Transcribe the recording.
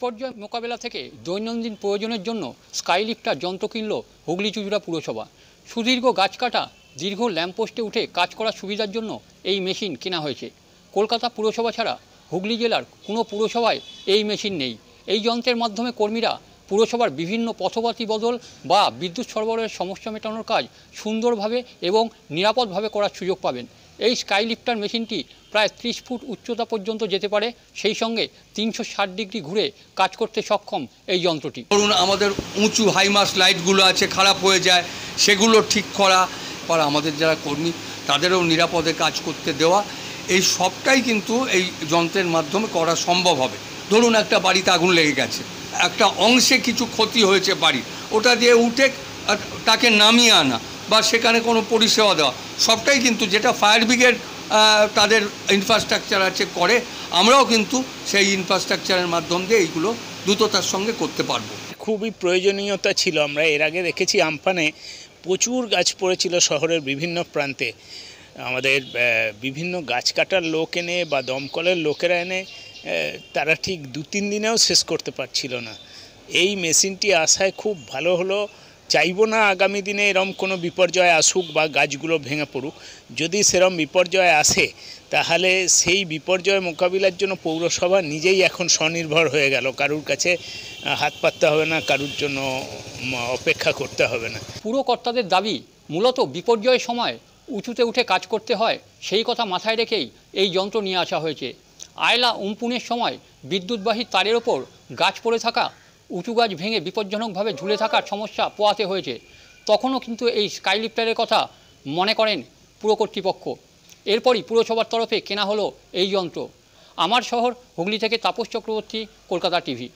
বিপর্যয় মোকাবেলা থেকে দৈনন্দিন প্রয়োজনের জন্য স্কাইলিফটার যন্ত্র কিনল হুগলি চুঁচুড়া পুরসভা। সুদীর্ঘ গাছ কাটা, দীর্ঘ ল্যাম্পপোস্টে উঠে কাজ করার সুবিধার জন্য এই মেশিন কেনা হয়েছে। কলকাতা পুরসভা ছাড়া হুগলি জেলার কোনো পুরসভায় এই মেশিন নেই। এই যন্ত্রের মাধ্যমে কর্মীরা পুরসভার বিভিন্ন পথবাতি বদল বা বিদ্যুৎ সরবরাহের সমস্যা মেটানোর কাজ সুন্দরভাবে এবং নিরাপদভাবে করার সুযোগ পাবেন। এই স্কাইলিফটার মেশিনটি প্রায় 30 ফুট উচ্চতা পর্যন্ত যেতে পারে, সেই সঙ্গে 360 ডিগ্রি ঘুরে কাজ করতে সক্ষম এই যন্ত্রটি। ধরুন আমাদের উঁচু হাইমাস লাইটগুলো আছে, খারাপ হয়ে যায়, সেগুলো ঠিক করা, আমাদের যারা কর্মী তাদেরও নিরাপদে কাজ করতে দেওয়া, এই সবটাই কিন্তু এই যন্ত্রের মাধ্যমে করা সম্ভব হবে। ধরুন একটা বাড়িতে আগুন লেগে গেছে, একটা অংশে কিছু ক্ষতি হয়েছে বাড়ির, ওটা দিয়ে উঠে তাকে নামিয়ে আনা বা সেখানে কোনো পরিষেবা দেওয়া, সবটাই কিন্তু যেটা ফায়ার ব্রিগেড তাদের ইনফ্রাস্ট্রাকচার আছে করে, আমরাও কিন্তু সেই ইনফ্রাস্ট্রাকচারের মাধ্যম দিয়ে এইগুলো দ্রুততার সঙ্গে করতে পারবো। খুবই প্রয়োজনীয়তা ছিল। আমরা এর আগে দেখেছি আমফানে প্রচুর গাছ পড়েছিল শহরের বিভিন্ন প্রান্তে, আমাদের বিভিন্ন গাছ কাটার লোক এনে বা দমকলের লোকেরা এনে তারা ঠিক 2-3 দিনেও শেষ করতে পারছিল না। এই মেশিনটি আসায় খুব ভালো হলো। চাইবো না আগামী দিনে এরম কোনো বিপর্যয় আসুক বা গাছগুলো ভেঙে পড়ুক। যদি সেরম বিপর্যয় আসে তাহলে সেই বিপর্যয় মোকাবিলার জন্য পৌরসভা নিজেই এখন স্বনির্ভর হয়ে গেল, কারুর কাছে হাত পাততে হবে না, কারুর জন্য অপেক্ষা করতে হবে না। পুরো কর্তাদের দাবি মূলত বিপর্যয়ের সময় উঁচুতে উঠে কাজ করতে হয়, সেই কথা মাথায় রেখেই এই যন্ত্র নিয়ে আসা হয়েছে। আয়লা উম্পুনের সময় বিদ্যুৎবাহী তারের ওপর গাছ পড়ে থাকা, উঁচু গাছ ভেঙে বিপজ্জনকভাবে ঝুলে থাকার সমস্যা পোহাতে হয়েছে। তখনও কিন্তু এই স্কাইলিফটারের কথা মনে করেন পুর কর্তৃপক্ষ। এরপরই পুরসভার তরফে কেনা হলো এই যন্ত্র। আমার শহর হুগলি থেকে তাপস চক্রবর্তী, কলকাতা টিভি।